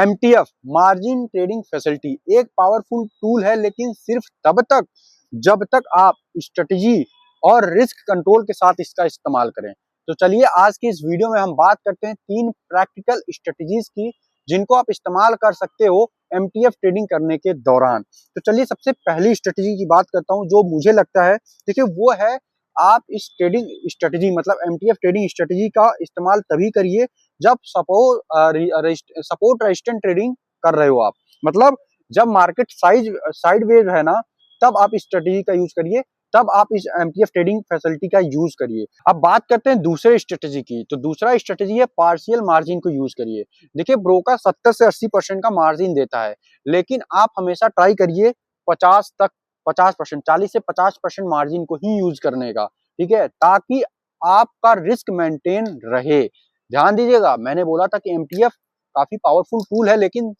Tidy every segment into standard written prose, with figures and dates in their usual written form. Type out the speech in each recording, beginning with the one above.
MTF margin trading facility एक powerful tool है, लेकिन सिर्फ तब तक जब तक आप स्ट्रेटजी और रिस्क कंट्रोल के साथ इसका इस्तेमाल करें। तो चलिए आज की इस वीडियो में हम बात करते हैं 3 प्रैक्टिकल स्ट्रेटजीज की जिनको आप इस्तेमाल कर सकते हो एमटीएफ ट्रेडिंग करने के दौरान। तो चलिए सबसे पहली स्ट्रेटजी की बात करता हूं जो मुझे लगता है, देखिए वो है आप इस ट्रेडिंग स्ट्रेटजी मतलब एमटीएफ ट्रेडिंग स्ट्रेटजी का इस्तेमाल तभी करिए जब सपोर्ट रेजिस्टेंट ट्रेडिंग कर रहे हो आप, मतलब जब मार्केट साइडवेज है ना, तब आप इस स्ट्रेटजी का यूज करिए, तब आप इस एमटीएफ ट्रेडिंग फैसिलिटी का यूज करिए। अब बात करते हैं दूसरे स्ट्रेटजी की। तो दूसरा स्ट्रेटजी है पार्शियल मार्जिन को यूज करिए। देखिए ब्रोकर 70 से 80% का मार्जिन देता है, लेकिन आप हमेशा ट्राई करिए 50% 40 से 50% मार्जिन को ही यूज करने का, ठीक है, ताकि आपका रिस्क मेंटेन रहे। ध्यान दीजिएगा, मैंने बोला था कि एमटीएफ काफी पावरफुल टूल है, लेकिन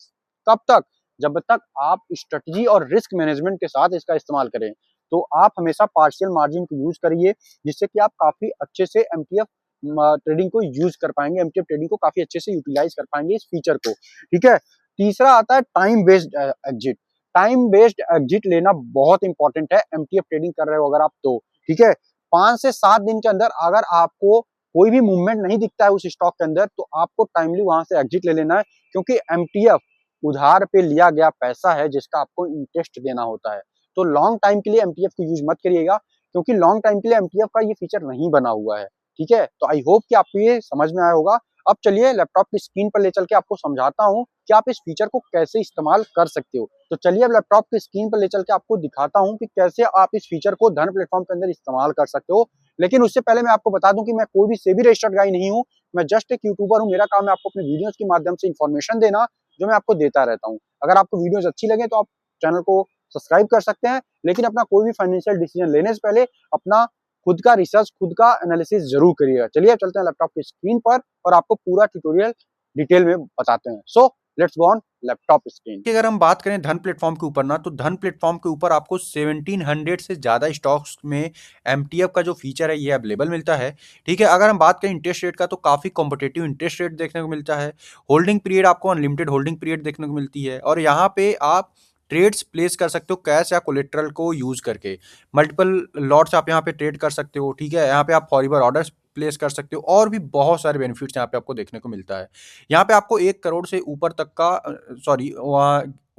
कब तक, जब तक आप स्ट्रेटजी और रिस्क मैनेजमेंट के साथ इसका इस्तेमाल करें। तो आप हमेशा पार्शियल मार्जिन को यूज करिए, जिससे कि आप काफी अच्छे से एमटीएफ ट्रेडिंग को यूज कर पाएंगे, एमटीएफ ट्रेडिंग को काफी अच्छे से यूटिलाइज कर पाएंगे इस फीचर को, ठीक है। तीसरा आता है time based exit. Time based exit लेना बहुत इंपॉर्टेंट है एमटीएफ ट्रेडिंग कर रहे हो अगर आप, तो ठीक है 5 से 7 दिन के अंदर अगर आपको कोई भी मूवमेंट नहीं दिखता है उस स्टॉक के अंदर, तो आपको टाइमली वहां से एग्जिट ले लेना है, क्योंकि एमटीएफ उधार पे लिया गया पैसा है जिसका आपको इंटरेस्ट देना होता है। तो लॉन्ग टाइम के लिए एमटीएफ को यूज मत करिएगा, क्योंकि लॉन्ग टाइम के लिए एमटीएफ का ये फीचर नहीं बना हुआ है, ठीक है। तो आई होप कि आपको ये समझ में आया होगा। अब चलिए लैपटॉप की स्क्रीन पर ले चल के आपको समझाता हूं कि आप इस फीचर को कैसे इस्तेमाल कर सकते हो। तो चलिए अब लैपटॉप की स्क्रीन पर ले चल के आपको दिखाता हूं कि कैसे आप इस फीचर को धन प्लेटफॉर्म के अंदर इस्तेमाल कर सकते हो। लेकिन उससे पहले मैं आपको बता दूं कि मैं कोई भी सेबी रजिस्टर्ड गाई नहीं हूं, मैं जस्ट एक यूट्यूबर हूं। मेरा काम है आपको अपने वीडियोस के माध्यम से इन्फॉर्मेशन देना, जो मैं आपको देता रहता हूं। अगर आपको वीडियोस अच्छी लगे तो आप चैनल को सब्सक्राइब कर सकते हैं, लेकिन अपना कोई भी फाइनेंशियल डिसीजन लेने से पहले अपना खुद का रिसर्च, खुद का एनालिसिस जरूर करिएगा। चलिए चलते हैं लैपटॉप की स्क्रीन पर और आपको पूरा ट्यूटोरियल डिटेल में बताते हैं। So let's go on laptop screen. अगर हम बात करें धन प्लेटफॉर्म के ऊपर ना, तो धन प्लेटफॉर्म के ऊपर आपको 1700 से ज़्यादा स्टॉक्स में एमटीएफ का जो फीचर है ये अवेलेबल मिलता है, ठीक है। अगर हम बात करें इंटरेस्ट रेट का, तो काफ़ी कॉम्पिटेटिव इंटरेस्ट रेट देखने को मिलता है। होल्डिंग पीरियड आपको अनलिमिटेड होल्डिंग पीरियड देखने को मिलती है, और यहाँ पे आप ट्रेड्स प्लेस कर सकते हो कैश या कोलेट्रल को यूज करके। मल्टीपल लॉट्स आप यहाँ पे ट्रेड कर सकते हो, ठीक है। यहाँ पे आप फॉरएवर ऑर्डर्स प्लेस कर सकते हो, और भी बहुत सारे बेनिफिट्स यहाँ पे आपको देखने को मिलता है। यहाँ पे आपको 1 करोड़ से ऊपर तक का, सॉरी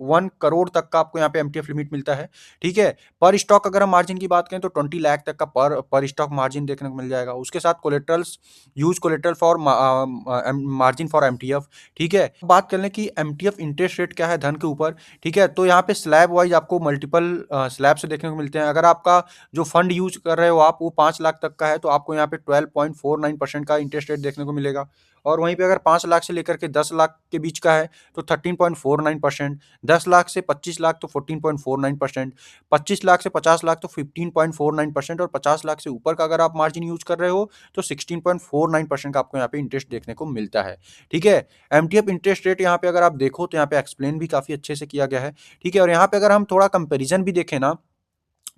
1 करोड़ तक का आपको यहाँ पे एमटीएफ लिमिट मिलता है, ठीक है। पर स्टॉक अगर हम मार्जिन की बात करें तो 20 लाख तक का पर स्टॉक मार्जिन देखने को मिल जाएगा। उसके साथ collaterals, use collateral for margin for MTF, ठीक है। बात कर लें कि एमटीएफ इंटरेस्ट रेट क्या है धन के ऊपर, ठीक है। तो यहाँ पे स्लैब वाइज आपको मल्टीपल स्लैब से देखने को मिलते हैं। अगर आपका जो फंड यूज कर रहे हो आप वो 5 लाख तक का है, तो आपको यहाँ पे 12.49% का इंटरेस्ट रेट देखने को मिलेगा। और वहीं पे अगर 5 लाख से लेकर के 10 लाख के बीच का है तो 13.49%, 10 लाख से 25 लाख तो 14.49%, 25 लाख से 50 लाख तो 15.49%, और 50 लाख से ऊपर का अगर आप मार्जिन यूज कर रहे हो तो 16.49% का आपको यहाँ पे इंटरेस्ट देखने को मिलता है, ठीक है। एमटीएफ इंटरेस्ट रेट यहाँ पे अगर आप देखो तो यहाँ पे एक्सप्लेन भी काफ़ी अच्छे से किया गया है, ठीक है। और यहाँ पे अगर हम थोड़ा कंपेरिजन भी देखें ना,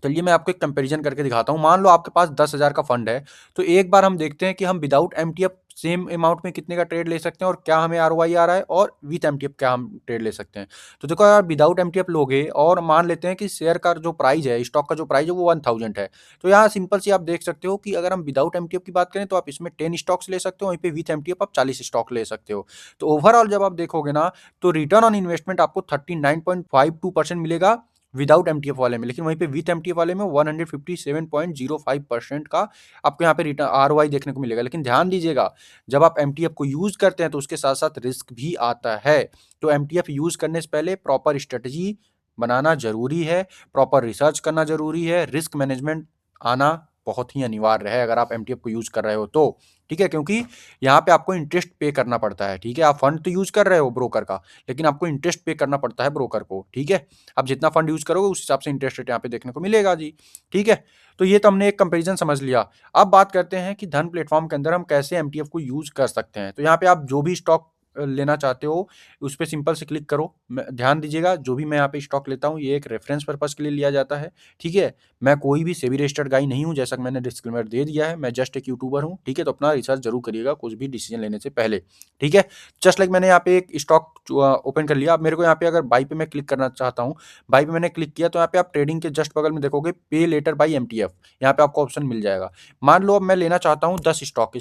चलिए मैं आपको एक कंपैरिजन करके दिखाता हूँ। मान लो आपके पास 10,000 का फंड है, तो एक बार हम देखते हैं कि हम विदाउट एमटीएफ सेम अमाउंट में कितने का ट्रेड ले सकते हैं, और क्या हमें आरओआई आ रहा है, और विथ एमटीएफ क्या हम ट्रेड ले सकते हैं। तो देखो यार, विदाउट एमटीएफ लोगे और मान लेते हैं कि शेयर का जो प्राइस है, स्टॉक का जो प्राइस है वो 1000 है, तो यहाँ सिंपल सी आप देख सकते हो कि अगर हम विदाउट एमटीएफ की बात करें तो आप इसमें 10 स्टॉक्स ले सकते हो, वहीं पे विथ एमटीएफ आप 40 स्टॉक ले सकते हो। तो ओवरऑल जब आप देखोगे ना, तो रिटर्न ऑन इन्वेस्टमेंट आपको 39.52% मिलेगा विदाउट एमटीएफ वाले में, लेकिन वहीं पे विथ एमटीएफ वाले में 157.05% का आपको यहाँ पे रिटर्न आरओआई देखने को मिलेगा। लेकिन ध्यान दीजिएगा, जब आप एमटीएफ को यूज करते हैं तो उसके साथ साथ रिस्क भी आता है। तो एमटीएफ यूज करने से पहले प्रॉपर स्ट्रेटजी बनाना जरूरी है, प्रॉपर रिसर्च करना जरूरी है, रिस्क मैनेजमेंट आना बहुत ही अनिवार्य है अगर आप एमटीएफ को यूज कर रहे हो तो, ठीक है। क्योंकि यहाँ पे आपको इंटरेस्ट पे करना पड़ता है, ठीक है। आप फंड तो यूज कर रहे हो ब्रोकर का, लेकिन आपको इंटरेस्ट पे करना पड़ता है ब्रोकर को, ठीक है। आप जितना फंड यूज करोगे उस हिसाब से इंटरेस्ट रेट यहाँ पे देखने को मिलेगा जी, ठीक है। तो ये तो हमने एक कंपैरिजन समझ लिया। अब बात करते हैं कि धन प्लेटफॉर्म के अंदर हम कैसे एमटीएफ को यूज कर सकते हैं। तो यहाँ पे आप जो भी स्टॉक लेना चाहते हो उस पे सिंपल से क्लिक करो। ध्यान दीजिएगा जो भी मैं यहाँ पे स्टॉक लेता हूँ ये एक रेफरेंस पर्पज़ के लिए लिया जाता है, ठीक है? मैं कोई भी सेबी रजिस्टर्ड गाई नहीं हूँ, जैसा कि मैंने डिस्क्लेमर दे दिया है, मैं जस्ट एक यूट्यूबर हूँ, ठीक है? तो अपना रिसर्च ज़रूर करिएगा कुछ भी डिसीजन लेने से पहले, ठीक है? जस्ट लाइक मैंने यहाँ पे एक स्टॉक ओपन कर लिया। अब मेरे को यहाँ पे अगर बाई पे मैं क्लिक करना चाहता हूँ, बाई पे मैंने क्लिक किया तो यहाँ पे आप ट्रेडिंग के जस्ट बगल में देखोगे पे लेटर बाई एमटीएफ, यहाँ पे आपको ऑप्शन मिल जाएगा। मान लो अब मैं लेना चाहता हूँ 10 स्टॉक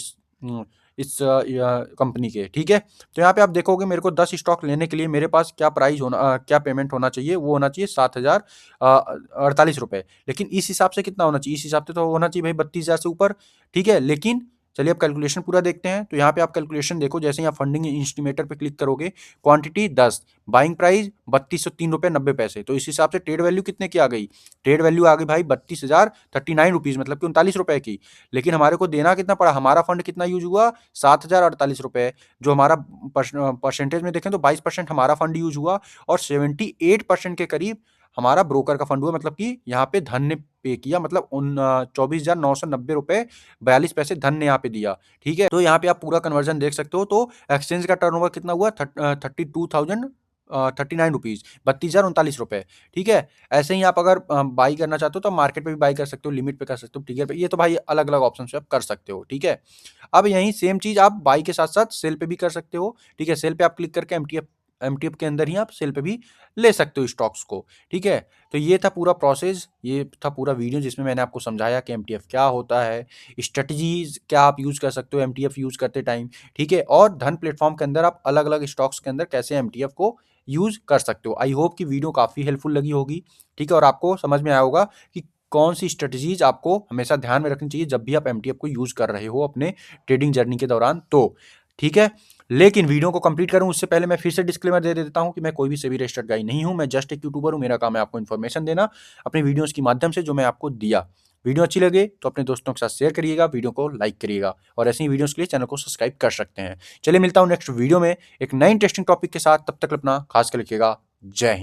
इस कंपनी के, ठीक है? तो यहाँ पे आप देखोगे मेरे को 10 स्टॉक लेने के लिए मेरे पास क्या प्राइस होना क्या पेमेंट होना चाहिए, वो होना चाहिए 7,048 रुपए। लेकिन इस हिसाब से कितना होना चाहिए? इस हिसाब से तो होना चाहिए भाई 32,000 से ऊपर, ठीक है? लेकिन चलिए अब कैलकुलेशन पूरा देखते हैं। तो यहाँ पे आप कैलकुलेशन देखो, जैसे यहाँ फंडिंग इंस्टीमेटर पे क्लिक करोगे, क्वांटिटी 10, बाइंग प्राइस 3203 रुपए 90 पैसे। तो इस हिसाब से ट्रेड वैल्यू कितने की आ गई? ट्रेड वैल्यू आ गई भाई 32,039 रुपीज़, मतलब कि 39 रुपए की। लेकिन हमारे को देना कितना पड़ा? हमारा फंड कितना यूज हुआ? 7,048 रुपए। जो हमारा परसेंटेज में देखें तो 22% हमारा फंड यूज हुआ और 78% के करीब हमारा ब्रोकर का फंड हुआ, मतलब कि यहाँ पे धन ने पे किया, मतलब 24,990 रुपए 42 पैसे धन ने यहाँ पे दिया, ठीक है? तो यहाँ पे आप पूरा कन्वर्जन देख सकते हो। तो एक्सचेंज का टर्नओवर कितना हुआ? 39 रुपीज़, 32,039 रुपए, ठीक है? ऐसे ही आप अगर बाई करना चाहते हो तो मार्केट पे भी बाई कर सकते हो, लिमिट पे कर सकते हो, ठीक है? ये तो भाई अलग अलग ऑप्शन से आप कर सकते हो, ठीक है? अब यही सेम चीज आप बाई के साथ साथ सेल पे भी कर सकते हो, ठीक है? सेल पे आप क्लिक करके एमटीएफ के अंदर ही आप सेल पे भी ले सकते हो स्टॉक्स को, ठीक है? तो ये था पूरा प्रोसेस, ये था पूरा वीडियो जिसमें मैंने आपको समझाया कि एमटीएफ क्या होता है, स्ट्रेटजीज क्या आप यूज कर सकते हो एमटीएफ यूज करते टाइम, ठीक है? और धन प्लेटफॉर्म के अंदर आप अलग अलग स्टॉक्स के अंदर कैसे एमटीएफ को यूज कर सकते हो। आई होप कि वीडियो काफी हेल्पफुल लगी होगी, ठीक है? और आपको समझ में आया होगा कि कौन सी स्ट्रेटजीज आपको हमेशा ध्यान में रखनी चाहिए जब भी आप एमटीएफ को यूज कर रहे हो अपने ट्रेडिंग जर्नी के दौरान, तो ठीक है? लेकिन वीडियो को कंप्लीट करूं उससे पहले मैं फिर से डिस्क्लेमर दे देता हूं कि मैं कोई भी सेबी रजिस्टर्ड गाई नहीं हूं, मैं जस्ट एक यूट्यूबर हूं। मेरा काम है आपको इन्फॉर्मेशन देना अपने वीडियोस के माध्यम से जो मैं आपको दिया। वीडियो अच्छी लगे तो अपने दोस्तों के साथ शेयर करिएगा, वीडियो को लाइक करिएगा और ऐसी ही वीडियोस के लिए चैनल को सब्सक्राइब कर सकते हैं। चलिए मिलता हूं नेक्स्ट वीडियो में एक नई इंटरेस्टिंग टॉपिक के साथ, तब तक अपना खास कर रखिएगा। जय हिंद।